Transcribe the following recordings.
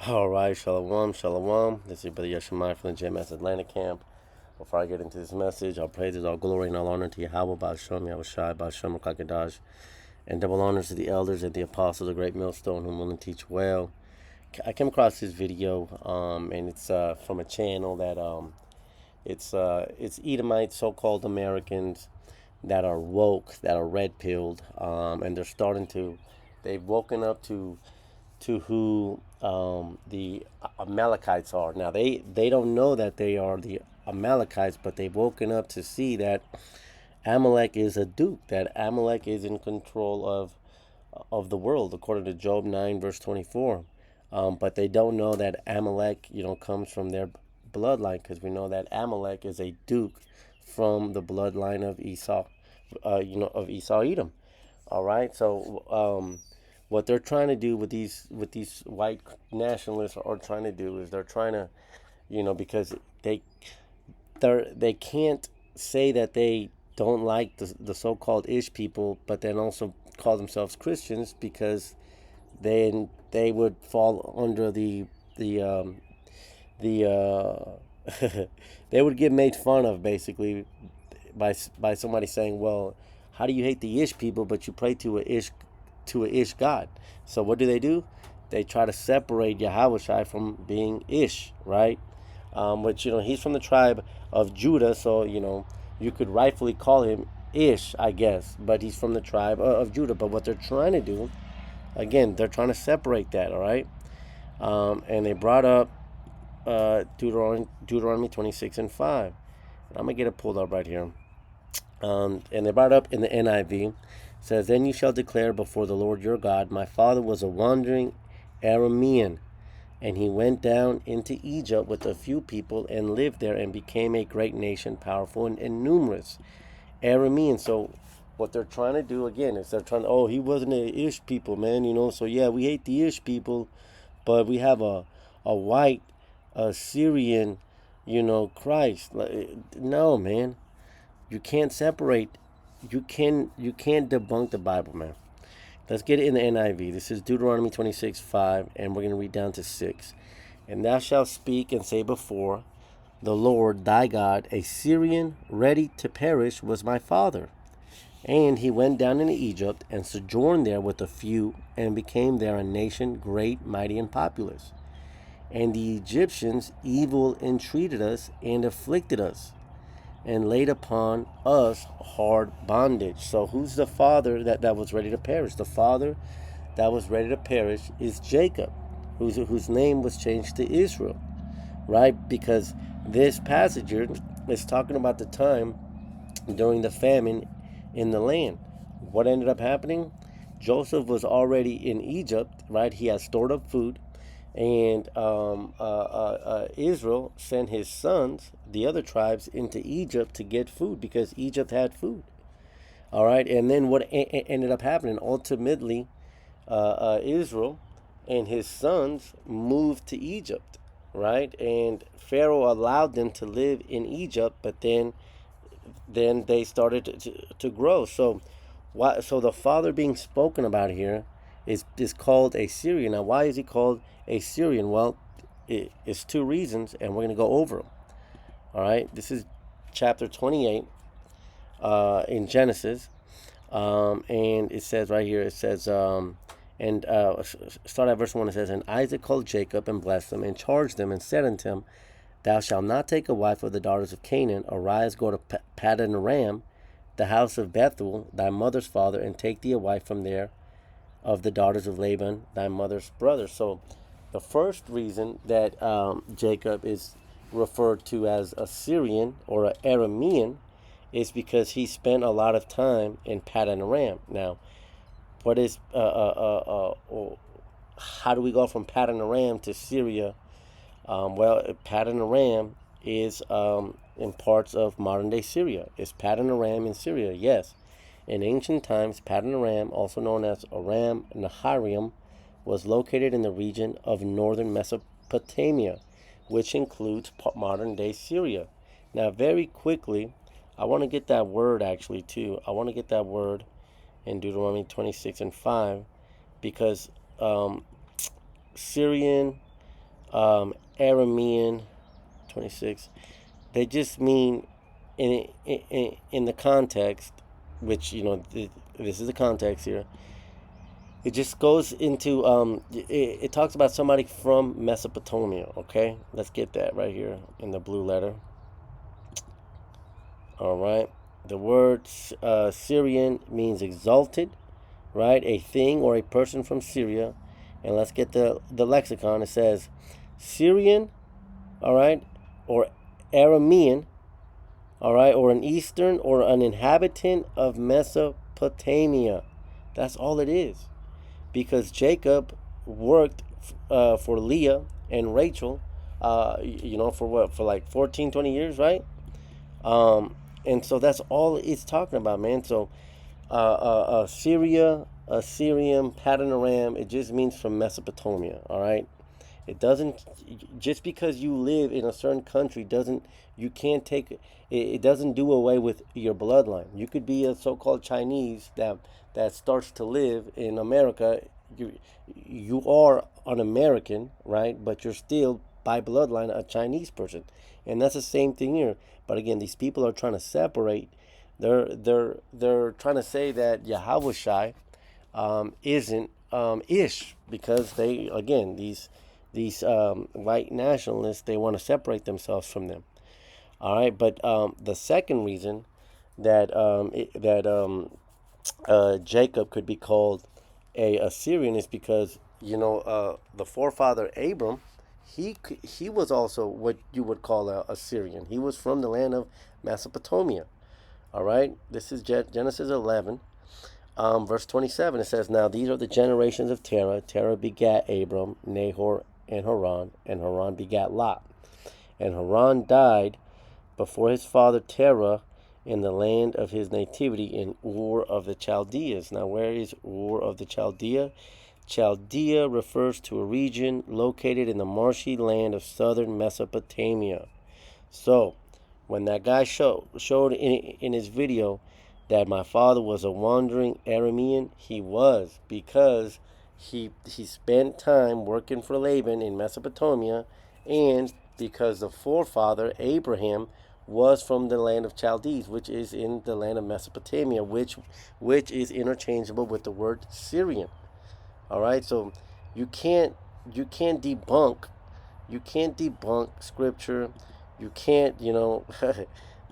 All right, shalom, shalom. This is your brother Yeshua from the JMS Atlanta camp. Before I get into this message, all praises, all glory, and all honor to Yahweh, Ba'ashem, Yahawashi, Ba'ashem, Rakakadash, and double honors to the elders and the apostles, the great millstone, whom will and teach well. I came across this video, and it's from a channel that it's Edomite so-called Americans that are woke, that are red-pilled, and they've woken up to who the Amalekites are. Now they don't know that they are the Amalekites, but they've woken up to see that Amalek is a duke, that Amalek is in control of the world, according to Job 9 verse 24. But they don't know that Amalek, comes from their bloodline, because we know that Amalek is a duke from the bloodline of Esau, of Esau Edom. All right, so what they're trying to do with these white nationalists are trying to do is they're trying to, because they can't say that they don't like the so-called Ish people, but then also call themselves Christians, because then they would fall under the they would get made fun of basically by somebody saying, well, how do you hate the Ish people but you pray to a Ish God? So what do? They try to separate Yahawashi from being Ish, right? Which, he's from the tribe of Judah, so, you could rightfully call him Ish, I guess, but he's from the tribe of Judah. But what they're trying to do, again, they're trying to separate that, all right? And they brought up Deuteronomy 26 and 5. I'm going to get it pulled up right here. And they brought up in the NIV. It says, then you shall declare before the Lord your God, my father was a wandering aramean, and he went down into Egypt with a few people and lived there and became a great nation, powerful and numerous. Aramean. So what they're trying to do again is he wasn't an Ish people, man, so yeah, we hate the Ish people, but we have a white Syrian, Christ. No, man, you can't separate. You can't debunk the Bible, man. Let's get it in the NIV. This is Deuteronomy 26, 5, and we're going to read down to 6. And thou shalt speak and say before the Lord thy God, a Syrian ready to perish was my father. And he went down into Egypt and sojourned there with a few, and became there a nation great, mighty, and populous. And the Egyptians evil entreated us and afflicted us, and laid upon us hard bondage. So who's the father that was ready to perish? The father that was ready to perish is Jacob, whose name was changed to Israel, right? Because this passage here is talking about the time during the famine in the land. What ended up happening? Joseph was already in Egypt, right? He had stored up food, and Israel sent his sons, the other tribes, into Egypt to get food, because Egypt had food. All right, and then what ended up happening? Ultimately, Israel and his sons moved to Egypt, right? And Pharaoh allowed them to live in Egypt, but then they started to grow. So the father being spoken about here is called a Syrian. Now, why is he called a Syrian? Well, it's two reasons, and we're going to go over them. All right, this is chapter 28 in Genesis, and it says right here, it says, start at verse 1, it says, and Isaac called Jacob and blessed him and charged him and said unto him, thou shalt not take a wife of the daughters of Canaan. Arise, go to Paddan Aram, the house of Bethuel, thy mother's father, and take thee a wife from there of the daughters of Laban, thy mother's brother. So the first reason that Jacob is referred to as a Syrian or an Aramean is because he spent a lot of time in Paddan Aram. Now, what is how do we go from Paddan Aram to Syria? Well, Paddan Aram is in parts of modern day Syria. Is Paddan Aram in Syria? Yes. In ancient times, Paddan Aram, also known as Aram Naharaim, was located in the region of northern Mesopotamia, which includes modern day Syria. Now, very quickly, I want to get that word actually too. I want to get that word in Deuteronomy 26 and 5 because Syrian, Aramean, 26, they just mean in the context, which, this is the context here. It just goes into, it talks about somebody from Mesopotamia, okay? Let's get that right here in the blue letter. All right. The word Syrian means exalted, right? A thing or a person from Syria. And let's get the lexicon. It says Syrian, all right, or Aramean, all right, or an eastern or an inhabitant of Mesopotamia. That's all it is. Because Jacob worked for Leah and Rachel, for what? For like 14, 20 years, right? And so that's all it's talking about, man. So Syria, Assyrian, Paddan Aram, it just means from Mesopotamia, all right? It doesn't, just because you live in a certain country you can't take, it doesn't do away with your bloodline. You could be a so-called Chinese that starts to live in America. You are an American, right? But you're still by bloodline a Chinese person. And that's the same thing here. But again, these people are trying to separate. They're trying to say that Yahawashi isn't Ish, because they, again, these white nationalists, they want to separate themselves from them. All right, but the second reason that Jacob could be called a Assyrian is because the forefather Abram, he was also what you would call a Assyrian. He was from the land of Mesopotamia. All right, this is Genesis 11, verse 27. It says, "Now these are the generations of Terah. Terah begat Abram, Nahor, and Haran begat Lot. And Haran died before his father Terah in the land of his nativity in Ur of the Chaldeans." Now, where is Ur of the Chaldea? Chaldea refers to a region located in the marshy land of southern Mesopotamia. So, when that guy showed in his video that my father was a wandering aramean, he was, because he spent time working for Laban in Mesopotamia, and because the forefather Abraham was from the land of Chaldees, which is in the land of Mesopotamia, which is interchangeable with the word Syrian. All right, so you can't debunk scripture. You can't,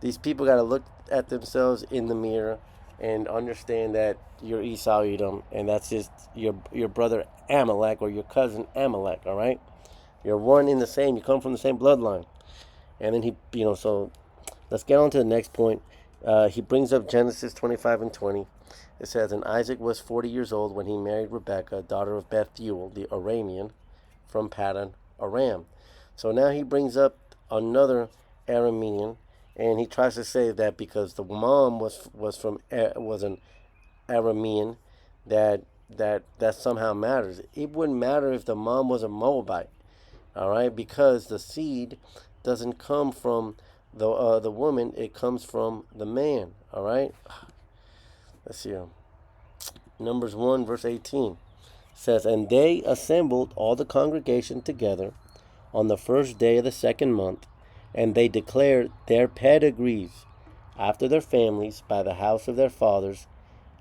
these people got to look at themselves in the mirror and understand that you're Esau Edom, and that's just your brother Amalek or your cousin Amalek. All right, you're one in the same. You come from the same bloodline. And then so let's get on to the next point. He brings up Genesis 25 and 20. It says, "And Isaac was 40 years old when he married Rebekah, daughter of Bethuel, the Aramean, from Paddan Aram." So now he brings up another Aramean, and he tries to say that because the mom was an Aramean, that somehow matters. It wouldn't matter if the mom was a Moabite, all right, because the seed doesn't come from the woman; it comes from the man. All right. Let's see. Numbers 1 verse 18 says, "And they assembled all the congregation together on the first day of the second month, and they declared their pedigrees after their families by the house of their fathers,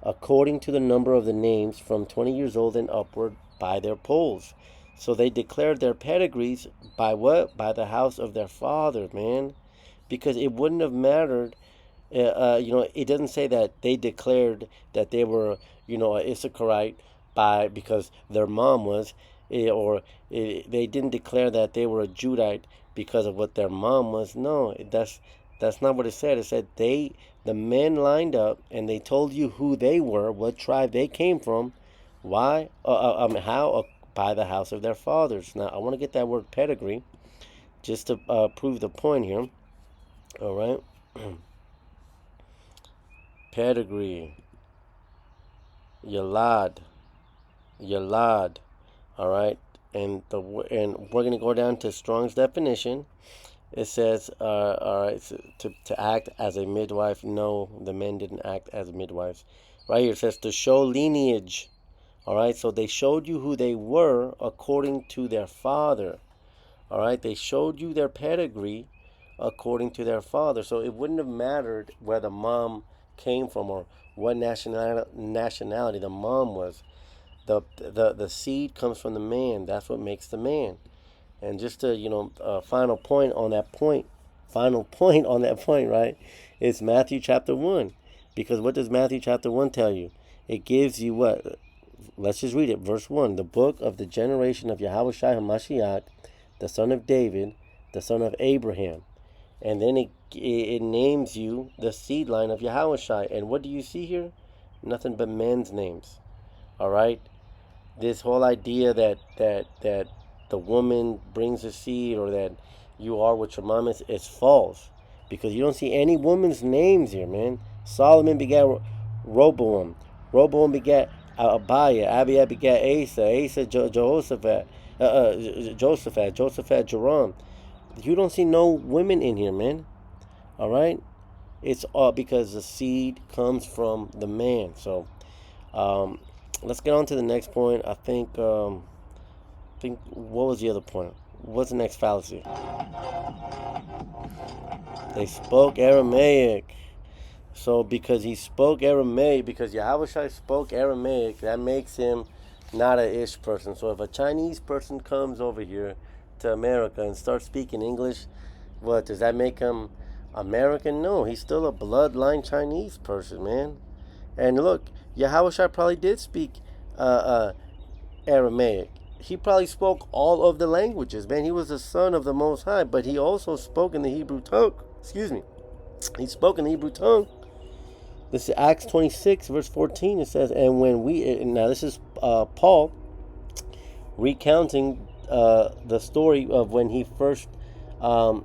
according to the number of the names from 20 years old and upward by their polls." So they declared their pedigrees by what? By the house of their father, man. Because it wouldn't have mattered. It doesn't say that they declared that they were, a Issacharite because their mom was, they didn't declare that they were a Judite because of what their mom was. No, That's not what it said. It said the men lined up and they told you who they were, what tribe they came from, why, how, by the house of their fathers. Now, I want to get that word pedigree just to prove the point here. All right. Pedigree. Yalad. Yalad. All right. And we're going to go down to Strong's definition. It says, all right, so to act as a midwife. No, the men didn't act as midwives. Right here it says to show lineage. All right, so they showed you who they were according to their father. All right, they showed you their pedigree according to their father. So it wouldn't have mattered where the mom came from or what nationality the mom was. The seed comes from the man. That's what makes the man. And just to, final point on that point, right? It's Matthew chapter 1. Because what does Matthew chapter 1 tell you? It gives you what? Let's just read it. Verse 1. The book of the generation of Yahawashi HaMashiach, the son of David, the son of Abraham. And then it names you the seed line of Yahawashi. And what do you see here? Nothing but men's names. All right? This whole idea that the woman brings a seed or that you are what your mom is false, because you don't see any woman's names here, man. Solomon begat Roboam. Roboam begat Abiah. Abiah begat Asa. Asa Jehoshaphat. Josaphat Joram. You don't see no women in here, man. All right, it's all because the seed comes from the man. So let's get on to the next point. I think what was the other point? What's the next fallacy? They spoke Aramaic. So because he spoke Aramaic, because Yahawashi spoke Aramaic, that makes him not a Ish person. So if a Chinese person comes over here to America and starts speaking English, what does that make him American? No, he's still a bloodline Chinese person, man. And look, Yahawashi probably did speak Aramaic. He probably spoke all of the languages, man. He was the son of the Most High, but he also spoke in the Hebrew tongue. Excuse me. He spoke in the Hebrew tongue. This is Acts 26, verse 14. It says, and when now this is Paul recounting the story of when he first, when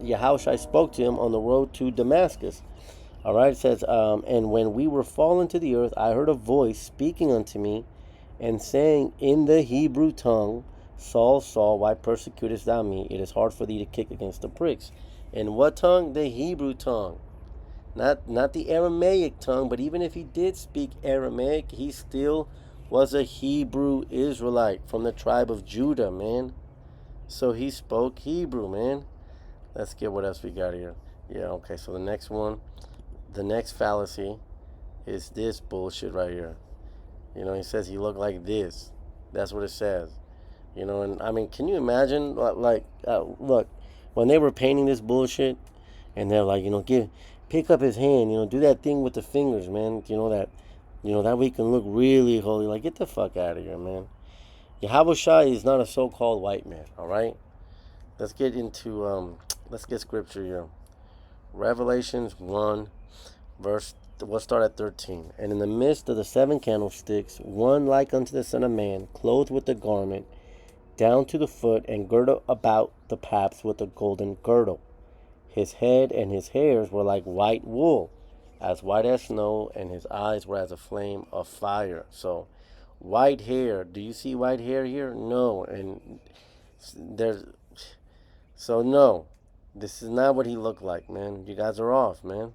Yahawashi spoke to him on the road to Damascus. All right, it says, and when we were fallen to the earth, I heard a voice speaking unto me and saying in the Hebrew tongue, Saul, Saul, why persecutest thou me? It is hard for thee to kick against the pricks. In what tongue? The Hebrew tongue. Not the Aramaic tongue, but even if he did speak Aramaic, he still was a Hebrew Israelite from the tribe of Judah, man. So he spoke Hebrew, man. Let's get what else we got here. Yeah, okay, so the next one, the next fallacy is this bullshit right here. He says he looked like this. That's what it says. And I mean, can you imagine, look, when they were painting this bullshit, and they're like, pick up his hand, do that thing with the fingers, man. That way he can look really holy. Like, get the fuck out of here, man. Yahawashi is not a so-called white man, all right? Let's get into, let's get scripture here. Revelations 1, we'll start at 13. And in the midst of the 7 candlesticks, one like unto the Son of Man, clothed with a garment down to the foot, and girded about the paps with a golden girdle. His head and his hairs were like white wool, as white as snow, and his eyes were as a flame of fire. So, white hair. Do you see white hair here? No. And no. This is not what he looked like, man. You guys are off, man.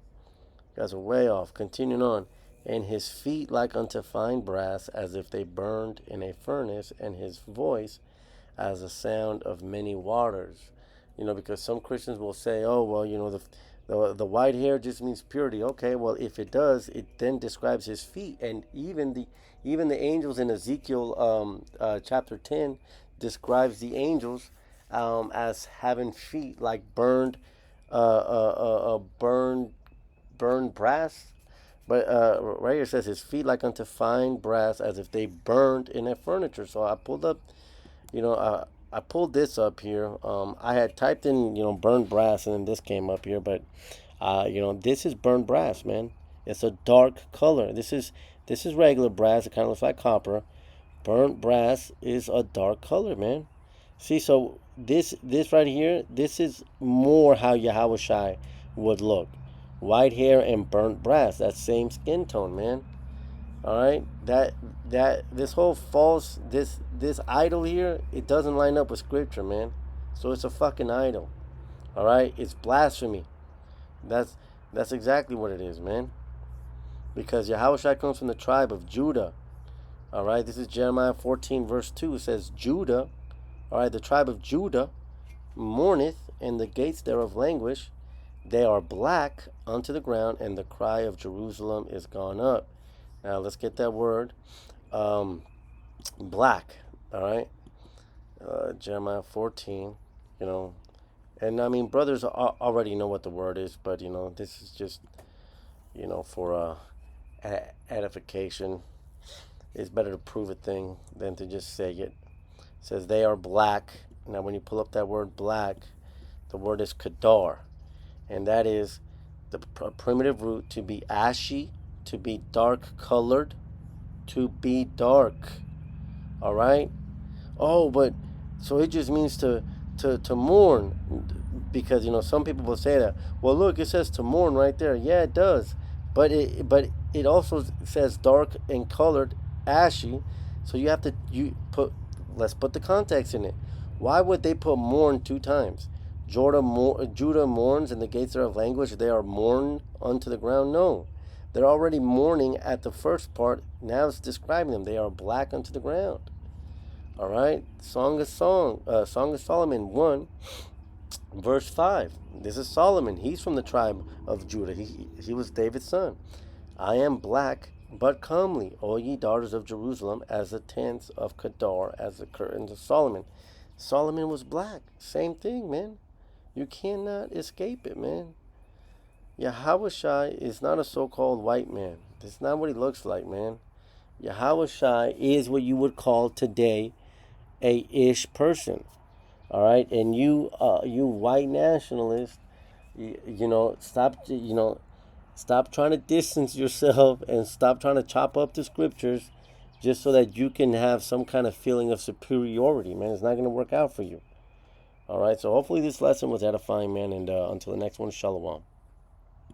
You guys are way off. Continuing on. And his feet like unto fine brass, as if they burned in a furnace, and his voice as the sound of many waters. Because some Christians will say, oh, well, the white hair just means purity. Okay, well, if it does, it then describes his feet. And even the angels in Ezekiel chapter 10 describes the angels as having feet like burned brass. But right here it says his feet like unto fine brass, as if they burned in a furniture. So I pulled up, I pulled this up here. I had typed in, burned brass, and then this came up here. But, this is burned brass, man. It's a dark color. This is regular brass. It kind of looks like copper. Burnt brass is a dark color, man. See, so this right here, this is more how Yahawashi would look. White hair and burnt brass. That same skin tone, man. All right, that this whole false this idol here, it doesn't line up with scripture, man. So it's a fucking idol. All right, it's blasphemy. That's that's exactly what it is, man. Because Yahushua comes from the tribe of Judah. All right, this is Jeremiah 14 verse 2. It says Judah. All right, the tribe of Judah mourneth, and the gates thereof languish. They are black unto the ground, and the cry of Jerusalem is gone up. Now let's get that word, black. All right, Jeremiah 14. You know, and I mean, brothers already know what the word is, but this is just for edification. It's better to prove a thing than to just say it. It says they are black. Now, when you pull up that word black, the word is kadar, and that is the primitive root to be ashy, to be dark colored, to be dark. All right. Oh, but so it just means to mourn, because some people will say that. Well, look, it says to mourn right there. Yeah, it does, but it also says dark and colored, ashy. So you have to you put let's put the context in it. Why would they put mourn two times? Judah mourns, and the gates are of language. They are mourned unto the ground. No, they're already mourning at the first part. Now it's describing them. They are black unto the ground. All right, Song of Solomon 1, verse 5. This is Solomon. He's from the tribe of Judah. He was David's son. I am black, but comely, O ye daughters of Jerusalem, as the tents of Kedar, as the curtains of Solomon. Solomon was black. Same thing, man. You cannot escape it, man. Yahawashi is not a so-called white man. That's not what he looks like, man. Yahawashi is what you would call today a ish person. All right, and you white nationalists, stop trying to distance yourself, and stop trying to chop up the scriptures just so that you can have some kind of feeling of superiority, man. It's not going to work out for you. All right, so hopefully this lesson was edifying, man, and until the next one, shalom.